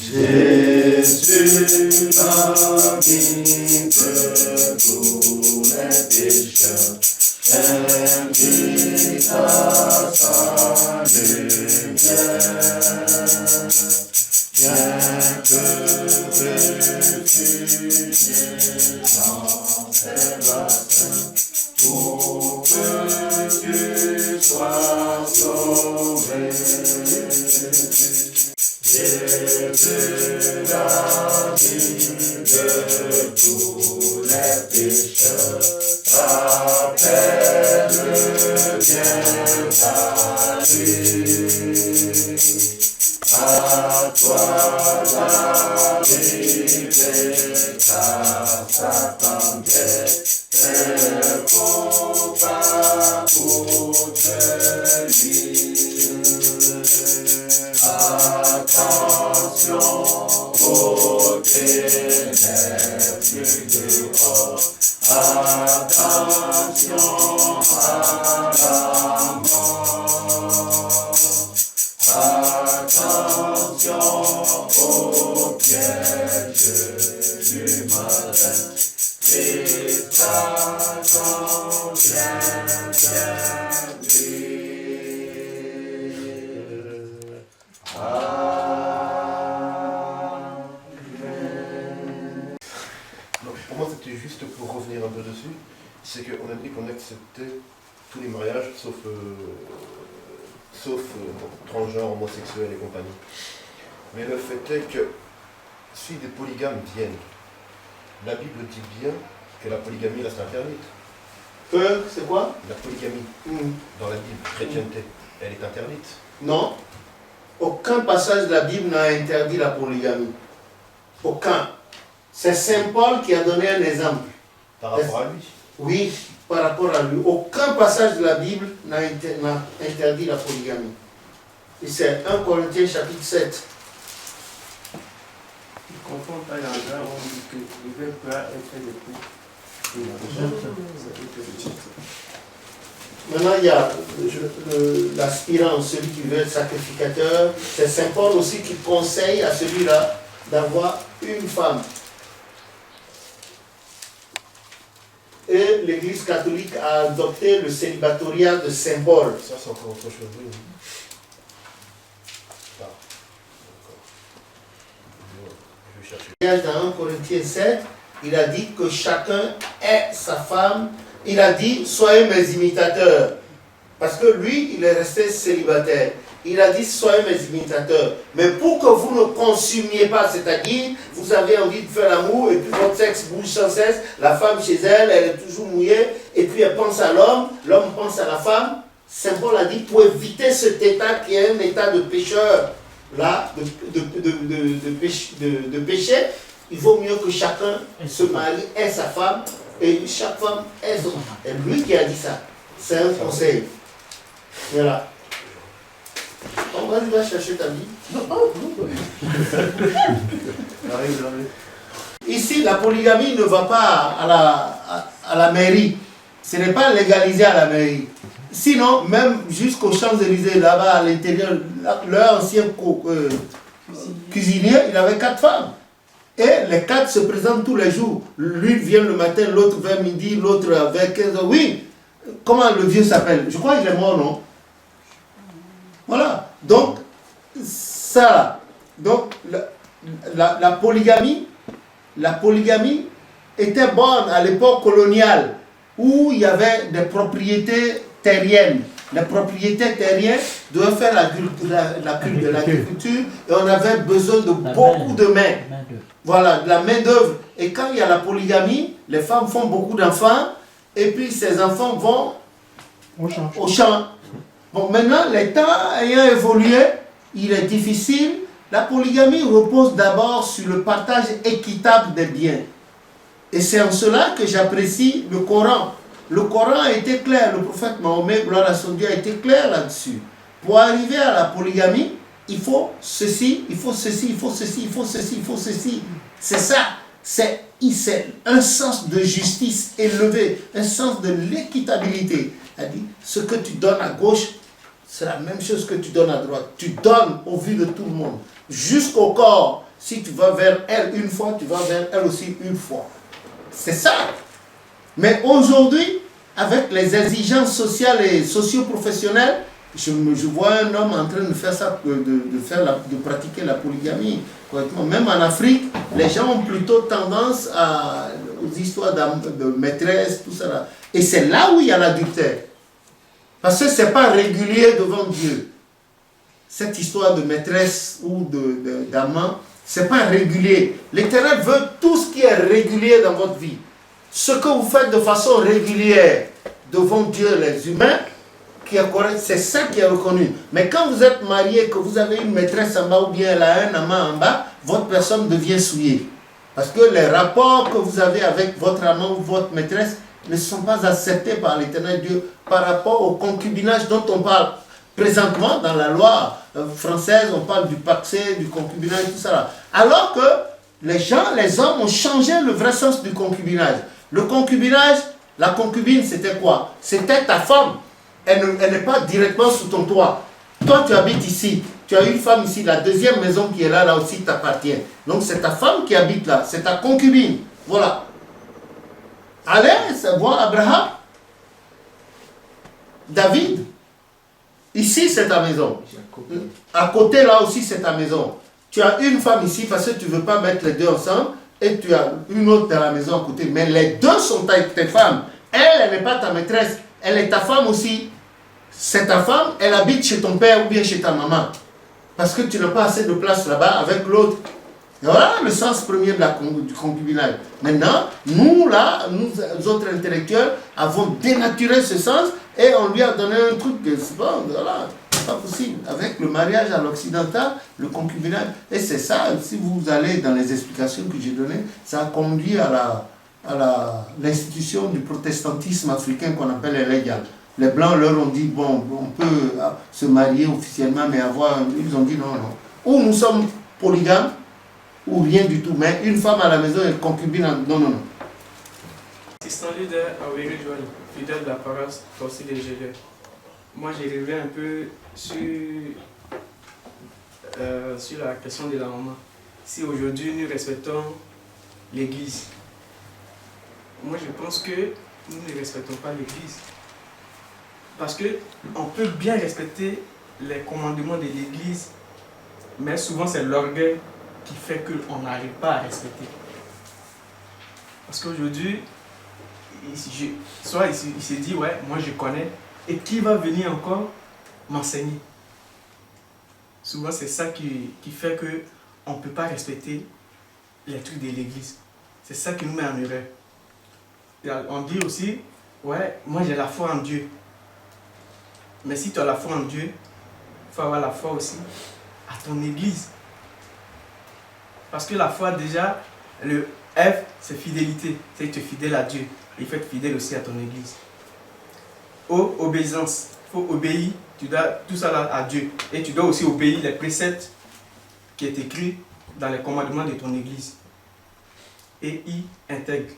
Jésus, l'ami de tous les pécheurs, invite à sa lumière. Viens te réfugier dans tes bassins pour que tu sois sauvé. Jésus, l'ami de tous les pécheurs, appelle bien à lui. À toi la vérité s'attendait, tes combats pour te lire. Attention aux ténèbres dehors, attention à la mort, attention aux pièges du malin. Christ t'attend, viens lui. Pour moi, c'était juste pour revenir un peu dessus, c'est qu'on a dit qu'on acceptait tous les mariages, sauf transgenres, homosexuels et compagnie. Mais le fait est que si des polygames viennent, la Bible dit bien que la polygamie reste interdite. C'est quoi? La polygamie, dans la Bible, chrétienté, elle est interdite. Non. Aucun passage de la Bible n'a interdit la polygamie. Aucun. C'est Saint Paul qui a donné un exemple. Par rapport à lui. Oui, par rapport à lui. Aucun passage de la Bible n'a interdit la polygamie. Et c'est 1 Corinthiens chapitre 7. Il ne confond pas les gens, on dit qu'il ne veut pas être l'époux. Maintenant, il y a l'aspirant, celui qui veut être sacrificateur. C'est Saint Paul aussi qui conseille à celui-là d'avoir une femme. Et l'Église catholique a adopté le célibataire de Saint Paul. Ça, c'est encore autre chose. Oui. Je vais chercher. Dans 1 Corinthiens 7, il a dit que chacun est sa femme. Il a dit, soyez mes imitateurs. Parce que lui, il est resté célibataire. Il a dit, soyez mes imitateurs. Mais pour que vous ne consumiez pas, c'est-à-dire, vous avez envie de faire l'amour, et puis votre sexe bouge sans cesse, la femme chez elle, elle est toujours mouillée, et puis elle pense à l'homme, l'homme pense à la femme. Saint Paul a dit, pour éviter cet état qui est un état de pécheur, là, de péché, il vaut mieux que chacun se marie, ait sa femme, et chaque femme ait son... C'est lui qui a dit ça. C'est un conseil. Voilà. On va chercher ta vie. Ici, la polygamie ne va pas à la mairie. Ce n'est pas légalisé à la mairie. Sinon, même jusqu'aux Champs-Élysées, là-bas à l'intérieur, leur ancien cuisinier, il avait 4 femmes. Et les 4 se présentent tous les jours. Lui vient le matin, l'autre vers midi, l'autre vers 15 h. Oui, comment le vieux s'appelle? Je crois qu'il est mort, non? Voilà. Donc, ça, donc la polygamie était bonne à l'époque coloniale, où il y avait des propriétés terriennes. Les propriétaires terriens devaient faire de l'agriculture et on avait besoin de beaucoup de mains. Voilà, de la main-d'œuvre. Et quand il y a la polygamie, les femmes font beaucoup d'enfants et puis ces enfants vont au champ. Bon, maintenant, les temps ayant évolué, il est difficile. La polygamie repose d'abord sur le partage équitable des biens. Et c'est en cela que j'apprécie le Coran. Le Coran a été clair, le prophète Mahomet, gloire à son Dieu, a été clair là-dessus. Pour arriver à la polygamie, il faut ceci, il faut ceci, il faut ceci, il faut ceci, il faut ceci. C'est ça. C'est un sens de justice élevé, un sens de l'équitabilité. C'est-à-dire, ce que tu donnes à gauche, c'est la même chose que tu donnes à droite. Tu donnes au vu de tout le monde. Jusqu'au corps. Si tu vas vers elle une fois, tu vas vers elle aussi une fois. C'est ça. Mais aujourd'hui, avec les exigences sociales et socio-professionnelles, je vois un homme en train de faire ça, de pratiquer la polygamie. Même en Afrique, les gens ont plutôt tendance aux histoires de maîtresse, tout ça là. Et c'est là où il y a l'adultère. Parce que ce n'est pas régulier devant Dieu. Cette histoire de maîtresse ou d'amant, ce n'est pas régulier. L'Éternel veut tout ce qui est régulier dans votre vie. Ce que vous faites de façon régulière devant Dieu, les humains, qui est correct, c'est ça qui est reconnu. Mais quand vous êtes marié, que vous avez une maîtresse en bas ou bien elle a un amant en bas, votre personne devient souillée. Parce que les rapports que vous avez avec votre amant ou votre maîtresse ne sont pas acceptés par l'Éternel Dieu par rapport au concubinage dont on parle présentement dans la loi française. On parle du paxé, du concubinage, tout ça là. Alors que les hommes ont changé le vrai sens du concubinage. Le concubinage, la concubine, c'était quoi? C'était ta femme. Elle n'est pas directement sous ton toit. Toi, tu habites ici. Tu as une femme ici. La deuxième maison qui est là, là aussi, t'appartient. Donc, c'est ta femme qui habite là. C'est ta concubine. Voilà. Allez, c'est voir Abraham. David. Ici, c'est ta maison. À côté, là aussi, c'est ta maison. Tu as une femme ici parce que tu ne veux pas mettre les deux ensemble. Et tu as une autre dans la maison à côté. Mais les deux sont tes femmes. Elle n'est pas ta maîtresse. Elle est ta femme aussi. C'est ta femme, elle habite chez ton père ou bien chez ta maman. Parce que tu n'as pas assez de place là-bas avec l'autre. Voilà le sens premier du concubinage. Maintenant, nous là, nous autres intellectuels, avons dénaturé ce sens et on lui a donné un truc que c'est pas, voilà, pas possible. Avec le mariage à l'occidental, le concubinage. Et c'est ça, si vous allez dans les explications que j'ai données, ça a conduit à l'institution du protestantisme africain qu'on appelle les légales. Les Blancs leur ont dit, bon, on peut se marier officiellement, mais avoir... Ils ont dit non, non. Ou nous sommes polygames, ou rien du tout. Mais une femme à la maison est concubine, non, non, non. Assistant leader à Wéry-Joël, fidèle de la paroisse, aussi des Gélets. Moi, j'ai rêvé un peu sur la question de la maman. Si aujourd'hui nous respectons l'Église, moi je pense que nous ne respectons pas l'Église. Parce qu'on peut bien respecter les commandements de l'Église, mais souvent c'est l'orgueil qui fait qu'on n'arrive pas à respecter. Parce qu'aujourd'hui, soit il se dit, ouais, moi je connais, et qui va venir encore m'enseigner? Souvent c'est ça qui fait qu'on ne peut pas respecter les trucs de l'Église. C'est ça qui nous met en erreur. On dit aussi, ouais, moi j'ai la foi en Dieu. Mais si tu as la foi en Dieu, il faut avoir la foi aussi à ton Église. Parce que la foi déjà, le F, c'est fidélité. C'est être fidèle à Dieu. Il faut être fidèle aussi à ton Église. O, obéissance. Il faut obéir, tu dois tout ça là à Dieu. Et tu dois aussi obéir les préceptes qui est écrit dans les commandements de ton Église. Et I, intègre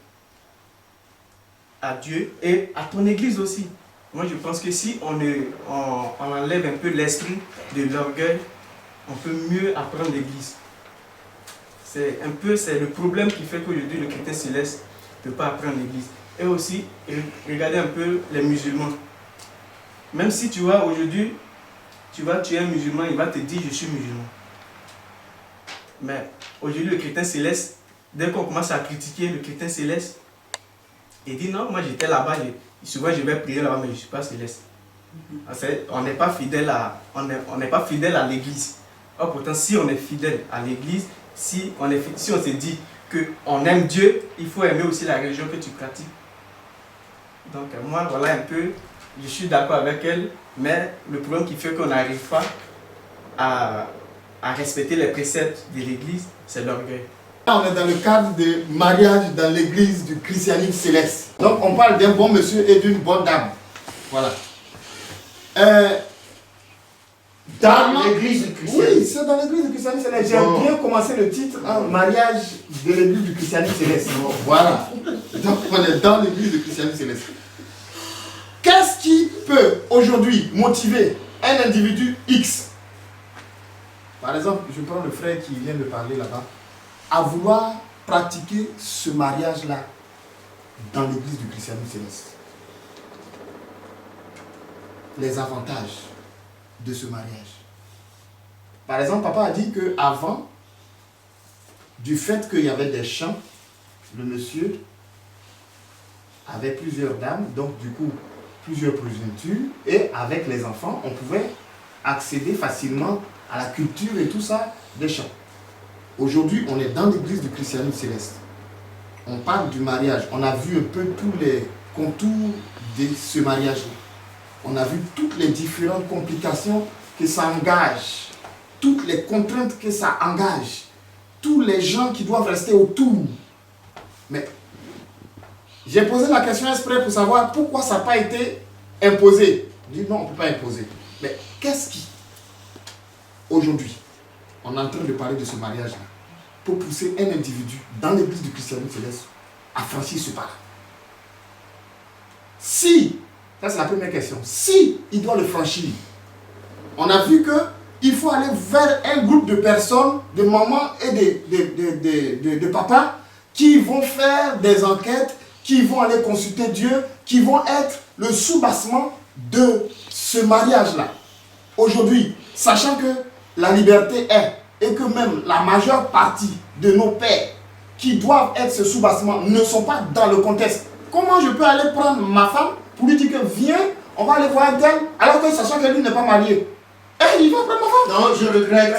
à Dieu et à ton Église aussi. Moi, je pense que si on enlève un peu l'esprit de l'orgueil, on peut mieux apprendre l'Église. C'est le problème qui fait qu'aujourd'hui, le chrétien céleste ne peut pas apprendre l'Église. Et aussi, regardez un peu les musulmans. Même si tu vois, aujourd'hui, tu es un musulman, il va te dire « je suis musulman ». Mais aujourd'hui, le chrétien céleste, dès qu'on commence à critiquer le chrétien céleste, il dit « non, moi j'étais là-bas, souvent je vais prier là-bas, mais je ne suis pas céleste ». On n'est pas fidèle à l'Église. Or pourtant, si on est fidèle à l'Église, si on se dit qu'on aime Dieu, il faut aimer aussi la religion que tu pratiques. Donc moi, voilà un peu, je suis d'accord avec elle, mais le problème qui fait qu'on n'arrive pas à respecter les préceptes de l'Église, c'est l'orgueil. Là, on est dans le cadre de mariage dans l'église du christianisme céleste. Donc on parle d'un bon monsieur et d'une bonne dame. Voilà. Dans l'église du christianisme. Oui, c'est dans l'église du christianisme céleste. J'ai bien commencé le titre en mariage de l'église du christianisme céleste. Voilà. Donc on est dans l'église du christianisme céleste. Qu'est-ce qui peut aujourd'hui motiver un individu X? par exemple, je prends le frère qui vient de parler là-bas, à vouloir pratiquer ce mariage-là dans l'église du christianisme céleste. Les avantages de ce mariage. Par exemple, papa a dit qu'avant, du fait qu'il y avait des champs, le monsieur avait plusieurs dames, donc du coup, plusieurs progénitures, et avec les enfants, on pouvait accéder facilement à la culture et tout ça des champs. Aujourd'hui, on est dans l'église du christianisme céleste. On parle du mariage. On a vu un peu tous les contours de ce mariage-là. On a vu toutes les différentes complications que ça engage, toutes les contraintes que ça engage, tous les gens qui doivent rester autour. Mais j'ai posé la question exprès pour savoir pourquoi ça n'a pas été imposé. Je dis non, on ne peut pas imposer. Mais qu'est-ce qui, aujourd'hui, on est en train de parler de ce mariage-là, pour pousser un individu dans l'église du christianisme céleste à franchir ce pas? Si, ça c'est la première question, si il doit le franchir, on a vu qu'il faut aller vers un groupe de personnes, de mamans et de papas, qui vont faire des enquêtes, qui vont aller consulter Dieu, qui vont être le soubassement de ce mariage-là. Aujourd'hui, sachant que la liberté est, et que même la majeure partie de nos pères qui doivent être ce soubassement ne sont pas dans le contexte, comment je peux aller prendre ma femme pour lui dire que viens, on va aller voir un tel, alors que sachant que lui n'est pas marié? Il va prendre ma femme. Non, je regrette.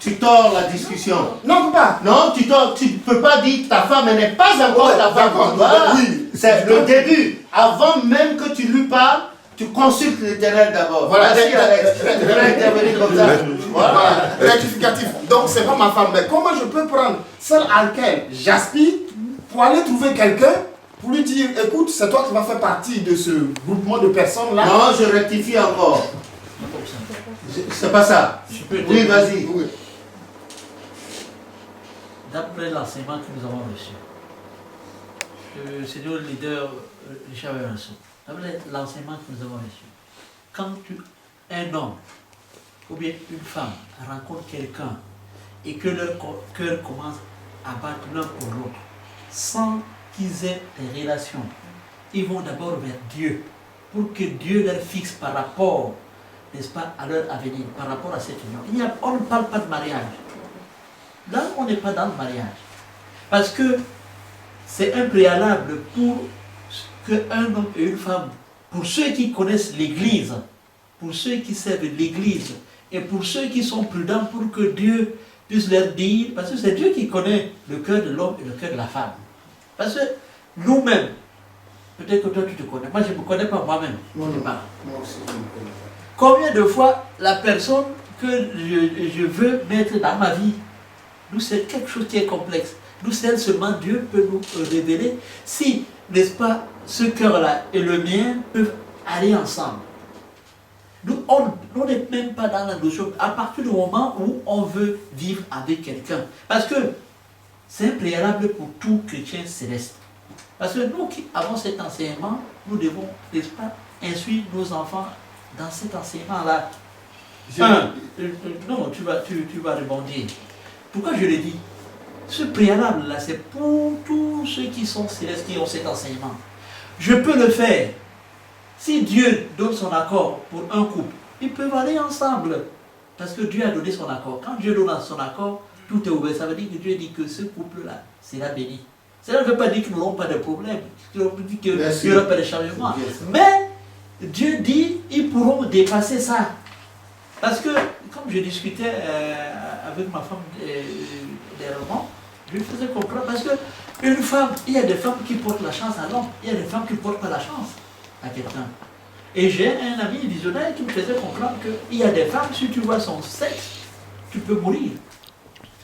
Tu tords la discussion. Non, pas. Non, tu ne peux pas dire que ta femme n'est pas encore ta femme. Voilà. Oui. C'est le début. Avant même que tu lui parles, tu consultes l'Éternel d'abord. Voilà. Merci Alex. Tu peux intervenir comme ça. Voilà. Rectificatif. Donc, c'est pas ma femme. Mais comment je peux prendre celle à laquelle j'aspire pour aller trouver quelqu'un pour lui dire, écoute, c'est toi qui vas faire partie de ce groupement de personnes-là? Non, je rectifie encore. C'est pas ça. Oui, vas-y. Oui. D'après l'enseignement que nous avons reçu, le Seigneur leader Richard Benson, d'après l'enseignement que nous avons reçu, quand un homme ou bien une femme rencontre quelqu'un et que leur cœur commence à battre l'un pour l'autre, sans qu'ils aient des relations, ils vont d'abord vers Dieu, pour que Dieu leur fixe par rapport, n'est-ce pas, à leur avenir, par rapport à cette union. On ne parle pas de mariage. Là, on n'est pas dans le mariage. Parce que c'est un préalable pour qu'un homme et une femme, pour ceux qui connaissent l'Église, pour ceux qui servent l'Église, et pour ceux qui sont prudents, pour que Dieu puisse leur dire, parce que c'est Dieu qui connaît le cœur de l'homme et le cœur de la femme. Parce que nous-mêmes, peut-être que toi tu te connais, moi je ne me connais pas moi-même. Moi aussi, je ne me connais pas. Combien de fois la personne que je veux mettre dans ma vie, nous c'est quelque chose qui est complexe. Nous seul seulement Dieu peut nous révéler si, n'est-ce pas, ce cœur-là et le mien peuvent aller ensemble. Nous, on n'est même pas dans la notion, à partir du moment où on veut vivre avec quelqu'un. Parce que c'est un préalable pour tout chrétien céleste. Parce que nous qui avons cet enseignement, nous devons, n'est-ce pas, instruire nos enfants dans cet enseignement-là. Non, tu vas rebondir. Pourquoi je le dis? Ce préalable-là, c'est pour tous ceux qui sont célestes, qui ont cet enseignement. Je peux le faire. Si Dieu donne son accord pour un couple, ils peuvent aller ensemble. Parce que Dieu a donné son accord. Quand Dieu donne son accord, tout est ouvert. Ça veut dire que Dieu dit que ce couple-là sera béni. Cela ne veut pas dire qu'ils n'auront pas de problème. Cela veut dire qu'il n'y aura pas de changement. Mais Dieu dit qu'ils pourront dépasser ça. Parce que, comme je discutais avec ma femme dernièrement, je lui faisais comprendre. Parce qu'une femme, il y a des femmes qui portent la chance à l'homme, il y a des femmes qui ne portent pas la chance à quelqu'un. Et j'ai un ami visionnaire qui me faisait comprendre qu'il y a des femmes, si tu vois son sexe, tu peux mourir.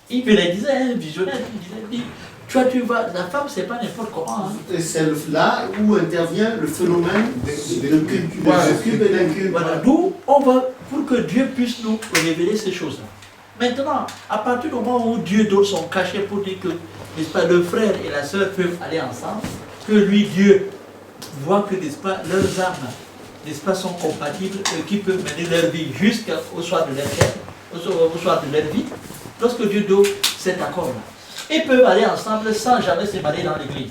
Il me le disait, un visionnaire, il disait, tu vois, la femme, c'est pas n'importe comment. Hein. Et c'est là où intervient le phénomène de cube et d'incube. Voilà, d'où on va, pour que Dieu puisse nous révéler ces choses-là. Maintenant, à partir du moment où Dieu donne son cachet pour dire que, n'est-ce pas, le frère et la sœur peuvent aller ensemble, que lui, Dieu, voit que, n'est-ce pas, leurs âmes, n'est-ce pas, sont compatibles et qui peuvent mener leur vie jusqu'au soir de leur terre. au soir de leur vie, lorsque Dieu donne cet accord-là, ils peuvent aller ensemble sans jamais se marier dans l'église.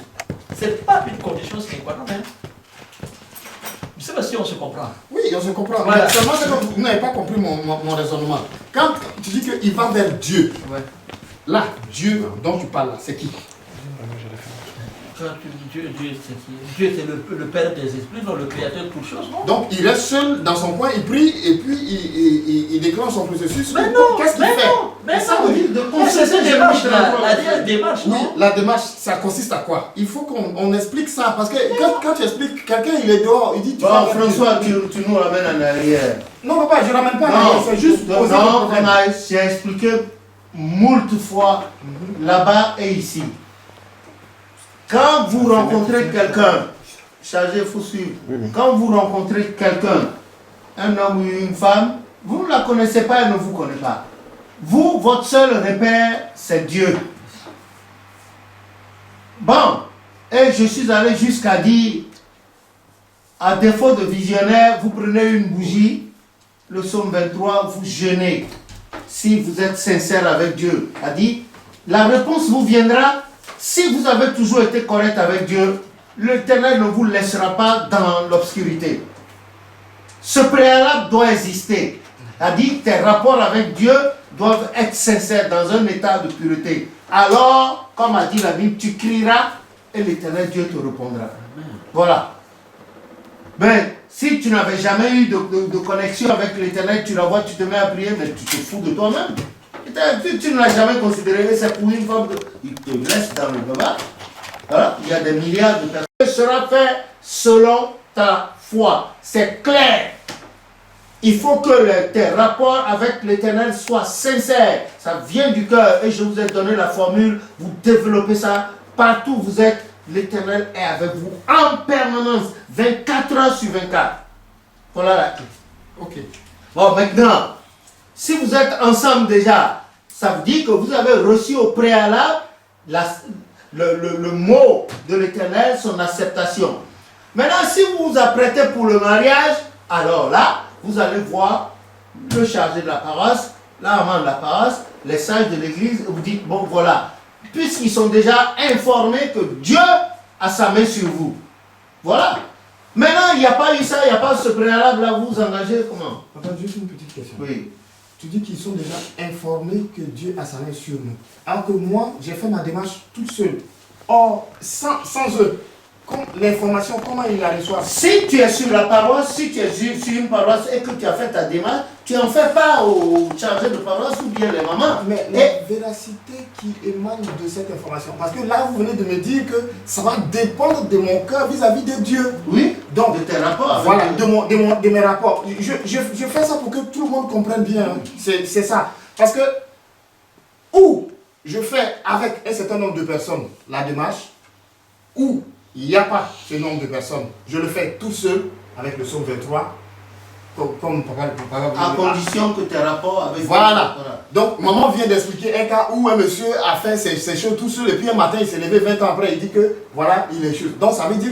Ce n'est pas une condition sine qua non. Je ne sais pas si on se comprend. Oui, on se comprend. Voilà. Mais seulement que vous n'avez pas compris mon raisonnement. Quand tu dis qu'il va vers Dieu, Ouais. là, Dieu dont tu parles, là, c'est qui? Quand Dieu c'est qui? Dieu c'est le Père des esprits, non le Créateur de toutes choses, non? Donc il reste seul dans son coin, il prie et puis il déclenche son processus. Mais non, qu'est-ce qu'il mais fait? non, mais ça non. veut dire Mais c'est cette démarche-là, la démarche, Oui, non? la démarche, ça consiste à quoi? Il faut qu'on explique ça, parce que quand tu expliques, quelqu'un il est dehors, il dit tu Bon, vas vers François, Dieu. tu nous ramènes en arrière. Non, papa, je ne ramène pas, Non, c'est juste non, poser le problème. j'ai expliqué moult fois là-bas et ici. Quand vous rencontrez quelqu'un, chargé, il faut suivre. Quand vous rencontrez quelqu'un, un homme ou une femme, vous ne la connaissez pas, elle ne vous connaît pas. Vous, votre seul repère, c'est Dieu. Bon, et je suis allé jusqu'à dire, à défaut de visionnaire, vous prenez une bougie, le psaume 23, vous jeûnez. Si vous êtes sincère avec Dieu, a dit, la réponse vous viendra si vous avez toujours été correct avec Dieu. L'Éternel ne vous laissera pas dans l'obscurité. Ce préalable doit exister. A dit, tes rapports avec Dieu doivent être sincères dans un état de pureté. Alors, comme a dit la Bible, tu crieras et l'Éternel Dieu te répondra. Voilà. Mais si tu n'avais jamais eu de connexion avec l'Éternel, tu la vois, tu te mets à prier, mais tu te fous de toi-même. Tu ne l'as jamais considéré, c'est pour une femme, il te laisse dans le baba. Voilà, il y a des milliards de personnes. Ce sera fait selon ta foi. C'est clair. Il faut que tes rapports avec l'Éternel soient sincères. Ça vient du cœur. Et je vous ai donné la formule. Vous développez ça. Partout où vous êtes, l'Éternel est avec vous en permanence. 24 heures sur 24. Voilà la clé. Ok. Bon, maintenant, si vous êtes ensemble déjà, ça veut dire que vous avez reçu au préalable le mot de l'Éternel, son acceptation. Maintenant, si vous vous apprêtez pour le mariage, alors là, vous allez voir le chargé de la paroisse, l'amant de la paroisse, les sages de l'église, et vous dites, bon voilà, puisqu'ils sont déjà informés que Dieu a sa main sur vous. Voilà. Maintenant, il n'y a pas eu ça, il n'y a pas ce préalable là, vous vous engagez comment? Papa, juste une petite question. Oui. Tu dis qu'ils sont déjà informés que Dieu a sa main sur nous. Alors que moi, j'ai fait ma démarche toute seule. Or, sans eux, l'information, comment ils la reçoivent? Si tu es sur la paroisse, si tu es sur une paroisse et que tu as fait ta démarche, tu n'en fais pas au chargé de paroisse ou bien les mamans. Mais la véracité qui émane de cette information. Parce que là, vous venez de me dire que ça va dépendre de mon cœur vis-à-vis de Dieu. Oui, donc de tes rapports avec voilà, Dieu. de mes rapports. Je fais ça pour que tout le monde comprenne bien. Hein. C'est ça. Parce que, ou je fais avec un certain nombre de personnes la démarche, ou il n'y a pas ce nombre de personnes. Je le fais tout seul avec le psaume 23, comme papa à condition que tes rapports avec voilà. Dieu. Voilà. Donc, maman vient d'expliquer un cas où un monsieur a fait ses choses tout seul et puis un matin il s'est levé 20 ans après, il dit que voilà, il est chose. Donc, ça veut dire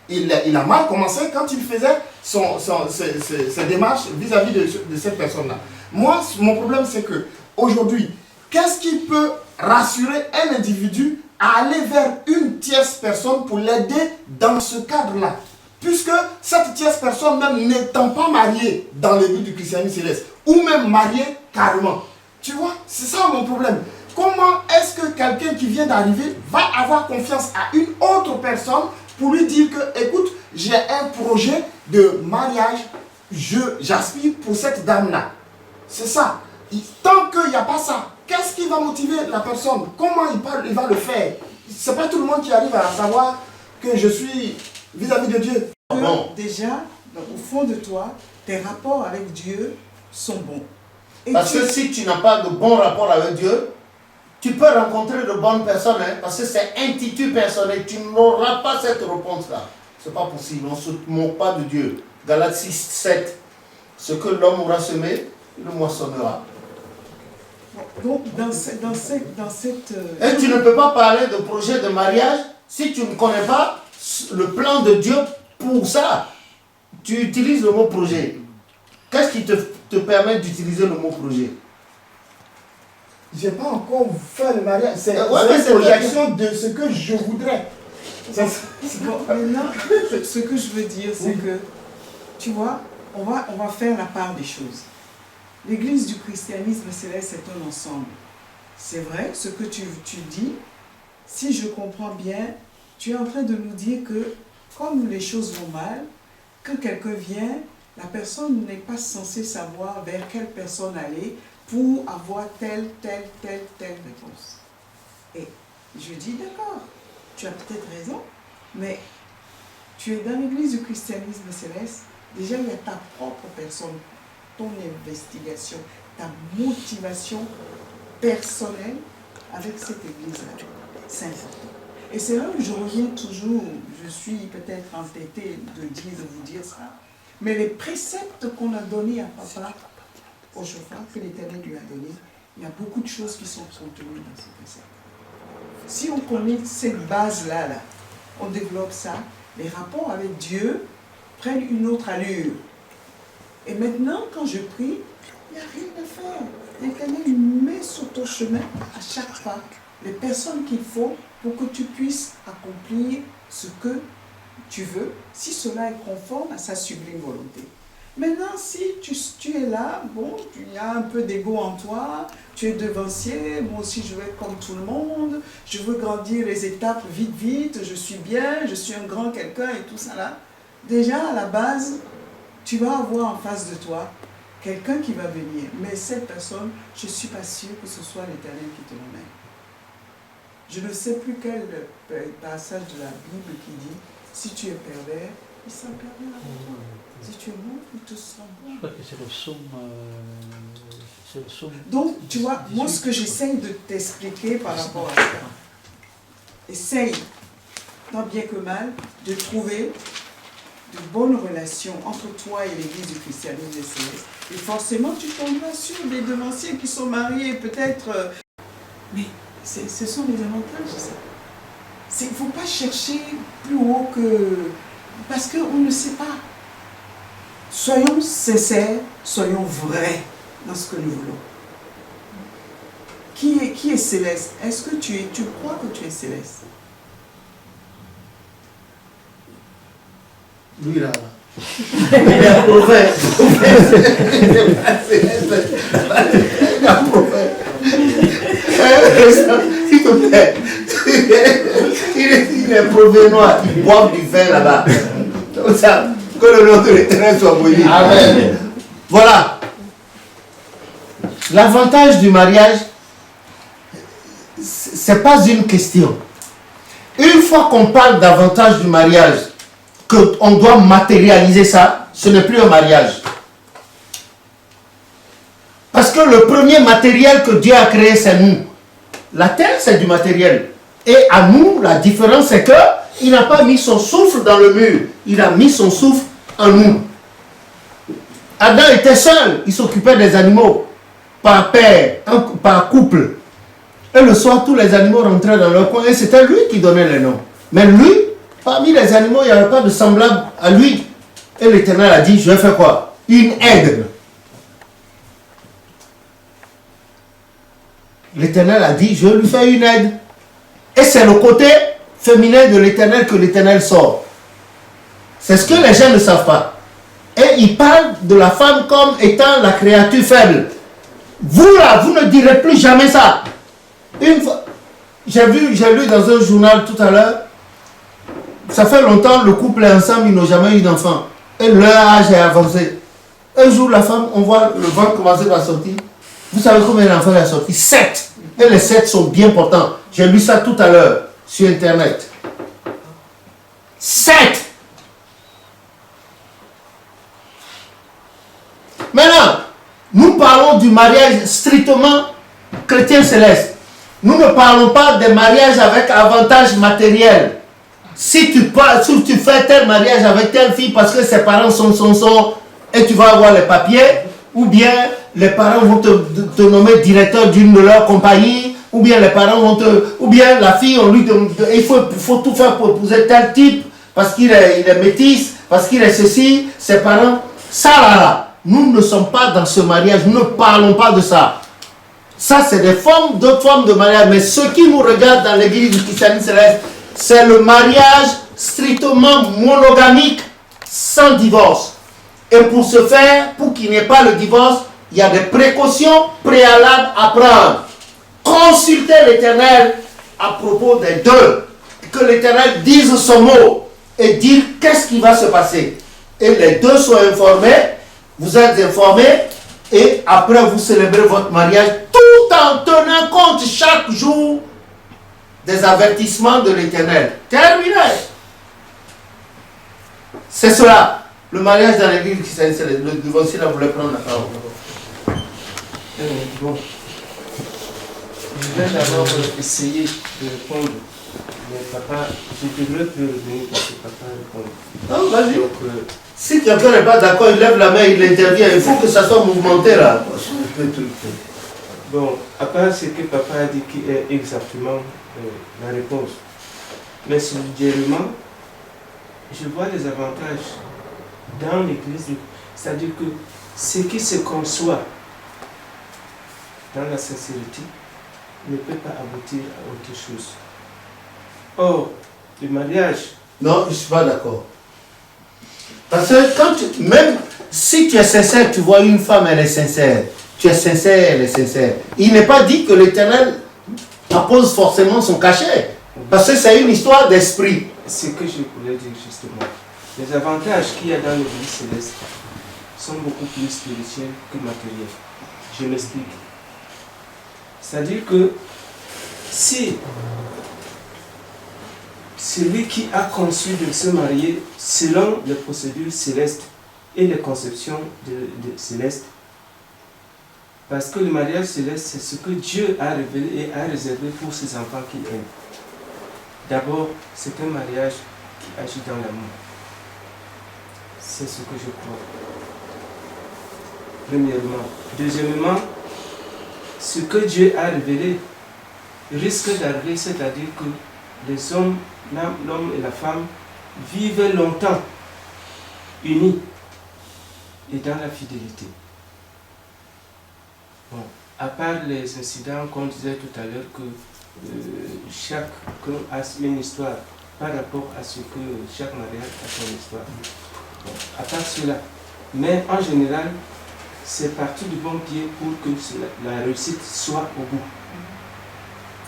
qu'il a mal commencé quand il faisait ses démarches vis-à-vis de cette personne-là. Moi, mon problème, c'est que aujourd'hui, qu'est-ce qui peut rassurer un individu à aller vers une tierce personne pour l'aider dans ce cadre-là? Puisque cette tierce personne, même n'étant pas mariée dans le but du christianisme céleste, ou même mariée carrément. Tu vois, c'est ça mon problème. Comment est-ce que quelqu'un qui vient d'arriver va avoir confiance à une autre personne pour lui dire que, écoute, j'ai un projet de mariage, j'aspire pour cette dame-là. C'est ça. Tant qu'il n'y a pas ça, qu'est-ce qui va motiver la personne? Comment il va le faire? C'est pas tout le monde qui arrive à savoir que je suis vis-à-vis de Dieu. Bon. Déjà, au fond de toi, tes rapports avec Dieu sont bons. Et Parce que si tu n'as pas de bon rapport avec Dieu, tu peux rencontrer de bonnes personnes, hein, parce que c'est intitulé personnel. Tu n'auras pas cette réponse-là. C'est pas possible. On ne se moque pas de Dieu. Galates 6, 7. Ce que l'homme aura semé, il le moissonnera. donc, dans cette Et tu ne peux pas parler de projet de mariage si tu ne connais pas le plan de Dieu pour ça. Tu utilises le mot projet. Qu'est-ce qui te permet d'utiliser le mot projet? j'ai pas encore fait le mariage. C'est Ouais, mais une c'est projection de ce que je voudrais. Bon, maintenant, ce que je veux dire, c'est que, tu vois, on va faire la part des choses. L'église du christianisme céleste est un ensemble. C'est vrai, ce que tu dis, si je comprends bien, tu es en train de nous dire que, comme les choses vont mal, quand quelqu'un vient, la personne n'est pas censée savoir vers quelle personne aller pour avoir telle réponse. Et je dis, d'accord, tu as peut-être raison, mais tu es dans l'église du christianisme céleste, déjà il y a ta propre personne, ton investigation, ta motivation personnelle avec cette église-là. C'est important. Et c'est là où je reviens toujours, je suis peut-être entêtée de vous dire ça, mais les préceptes qu'on a donnés à papa, au chauffeur, que l'Éternel lui a donné, il y a beaucoup de choses qui sont contenues dans ces préceptes. Si on connaît cette base-là, on développe ça, les rapports avec Dieu prennent une autre allure. Et maintenant, quand je prie, il n'y a rien à faire. L'Éternel met sur ton chemin, à chaque pas, les personnes qu'il faut pour que tu puisses accomplir ce que tu veux, si cela est conforme à sa sublime volonté. Maintenant, si tu es là, bon, tu as un peu d'ego en toi, tu es devancier, moi aussi je veux être comme tout le monde, je veux grandir les étapes vite, je suis bien, je suis un grand quelqu'un et tout ça là. Déjà, à la base, tu vas avoir en face de toi quelqu'un qui va venir. Mais cette personne, je ne suis pas sûre que ce soit l'Éternel qui te l'emmène. Je ne sais plus quel passage de la Bible qui dit, si tu es pervers, il sera pervers avec toi. Si tu es bon, il te sera bon. Je crois que c'est le psaume. Donc, tu vois, moi ce que j'essaye de t'expliquer par rapport à ça, essaye, tant bien que mal, de trouver de bonnes relations entre toi et l'église du christianisme céleste. Et forcément, tu tomberas sur des devanciers qui sont mariés, peut-être. Mais ce sont les avantages, ça. Il ne faut pas chercher plus haut que... Parce qu'on ne sait pas. Soyons sincères, soyons vrais dans ce que nous voulons. Qui est céleste? Est-ce que tu crois que tu es céleste? Lui là. Il est un prophète. Il est pas céleste. Il est un prophète. S'il te plaît. Il est provénois. Il boit du vin là-bas. Comme ça. Que le nom de l'Éternel soit béni. Amen. Voilà. L'avantage du mariage, ce n'est pas une question. Une fois qu'on parle d'avantage du mariage, qu'on doit matérialiser ça, ce n'est plus un mariage. Parce que le premier matériel que Dieu a créé, c'est nous. La terre, c'est du matériel. Et à nous, la différence, c'est qu'il n'a pas mis son souffle dans le mur. Il a mis son souffle en nous. Adam était seul. Il s'occupait des animaux. Par paire, par couple. Et le soir, tous les animaux rentraient dans leur coin. Et c'était lui qui donnait les noms. Mais lui, parmi les animaux, il n'y avait pas de semblable à lui. Et l'Éternel a dit, je vais faire quoi? Une aide. L'Éternel a dit, je vais lui faire une aide. Et c'est le côté féminin de l'Éternel que l'Éternel sort. C'est ce que les gens ne savent pas. Et il parle de la femme comme étant la créature faible. Vous là, vous ne direz plus jamais ça. Une fois, j'ai lu dans un journal tout à l'heure, ça fait longtemps, le couple est ensemble, ils n'ont jamais eu d'enfant. Et leur âge est avancé. Un jour, la femme, on voit le ventre commencer à sortir. Vous savez combien d'enfants il a sorti? 7. Et les 7 sont bien portants. J'ai lu ça tout à l'heure sur Internet. 7. Maintenant, nous parlons du mariage strictement chrétien céleste. Nous ne parlons pas des mariages avec avantage matériel. Si tu fais tel mariage avec telle fille parce que ses parents sont et tu vas avoir les papiers, ou bien les parents vont te nommer directeur d'une de leurs compagnies, ou bien les parents vont ou bien la fille, on lui demande, il faut tout faire pour épouser tel type, parce qu'il est métis, parce qu'il est ceci, ses parents, ça là, nous ne sommes pas dans ce mariage, nous ne parlons pas de ça. Ça, c'est des formes, d'autres formes de mariage. Mais ce qui nous regarde dans l'église du christianisme céleste, c'est le mariage strictement monogamique, sans divorce. Et pour ce faire, pour qu'il n'y ait pas le divorce, il y a des précautions préalables à prendre. Consultez l'Éternel à propos des deux. Que l'Éternel dise son mot et dire qu'est-ce qui va se passer. Et les deux soient informés, vous êtes informés, et après vous célébrez votre mariage tout en tenant compte chaque jour des avertissements de l'Éternel. Terminé. C'est cela. Le mariage dans l'église christienne, c'est le divorce. Là, vous voulez prendre la parole. Bon. Je vais d'abord essayer de répondre. Mais papa, je devrais revenir parce que papa répond. Non, vas-y. Donc, si quelqu'un n'est pas d'accord, il lève la main, il intervient. Il faut que ça soit mouvementé là. bon, à part ce que papa a dit qui est exactement la réponse. Mais subsidiairement, je vois les avantages dans l'église. C'est-à-dire que ce qui se conçoit dans la sincérité ne peut pas aboutir à autre chose. Or, le mariage... Non, je ne suis pas d'accord. Parce que quand même si tu es sincère, tu vois une femme, elle est sincère. Tu es sincère, elle est sincère. Il n'est pas dit que l'Éternel appose forcément son cachet. Parce que c'est une histoire d'esprit. Ce que je voulais dire justement. Les avantages qu'il y a dans l'église céleste sont beaucoup plus spirituels que matériels. Je m'explique. C'est-à-dire que si celui qui a conçu de se marier selon les procédures célestes et les conceptions célestes, parce que le mariage céleste, c'est ce que Dieu a révélé et a réservé pour ses enfants qu'il aime. D'abord, c'est un mariage qui agit dans l'amour. C'est ce que je crois. Premièrement. Deuxièmement, ce que Dieu a révélé risque d'arriver, c'est-à-dire que les hommes, l'homme et la femme vivent longtemps unis et dans la fidélité. Bon, à part les incidents qu'on disait tout à l'heure que chacun a une histoire par rapport à ce que chaque mariage a son histoire. Bon, à part cela, mais en général, c'est parti du bon pied pour que la réussite soit au bout.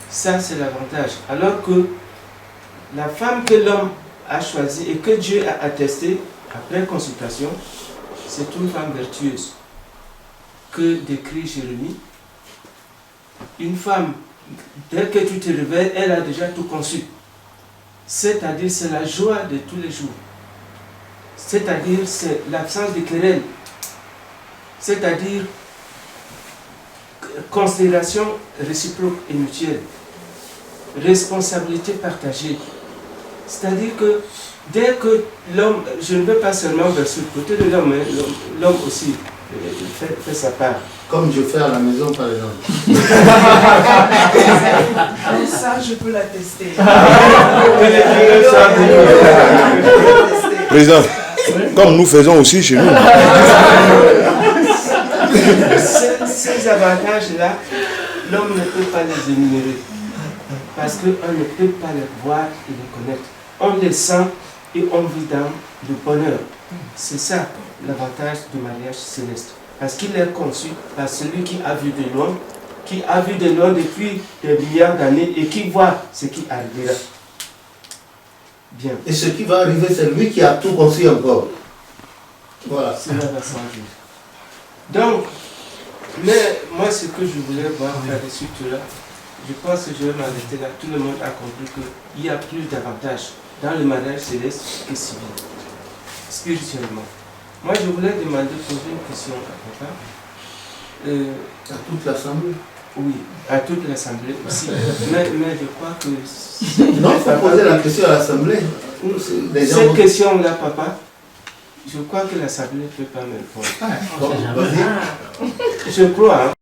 Ça, c'est l'avantage. Alors que la femme que l'homme a choisie et que Dieu a attestée après consultation, c'est une femme vertueuse que décrit Jérémie. Une femme, dès que tu te réveilles, elle a déjà tout conçu. C'est-à-dire, c'est la joie de tous les jours. C'est-à-dire, c'est l'absence de querelle. C'est-à-dire, considération réciproque et mutuelle. Responsabilité partagée. C'est-à-dire que dès que l'homme, je ne veux pas seulement verser le côté de l'homme, mais l'homme aussi fait sa part. Comme je fais à la maison par exemple. Ça, je peux l'attester. Président, comme nous faisons aussi chez nous. Ces avantages-là, l'homme ne peut pas les énumérer. Parce qu'on ne peut pas les voir et les connaître. On les sent et on vit dans le bonheur. C'est ça l'avantage du mariage céleste. Parce qu'il est conçu par celui qui a vu de loin, depuis des milliards d'années et qui voit ce qui arrivera. Bien. Et ce qui va arriver, c'est lui qui a tout conçu encore. Voilà. Cela va sans dire. Donc, mais moi ce que je voulais voir par la suite là, je pense que je vais m'arrêter là. Tout le monde a compris qu'il y a plus d'avantages dans le mariage céleste que civil, spirituellement. Moi je voulais poser une question à papa. À toute l'assemblée. Oui, à toute l'assemblée aussi. mais je crois que... Non, il faut poser la question à l'assemblée. Cette question-là, papa, je crois que l'assemblée ne peut pas me répondre. Vas-y. Je crois, hein.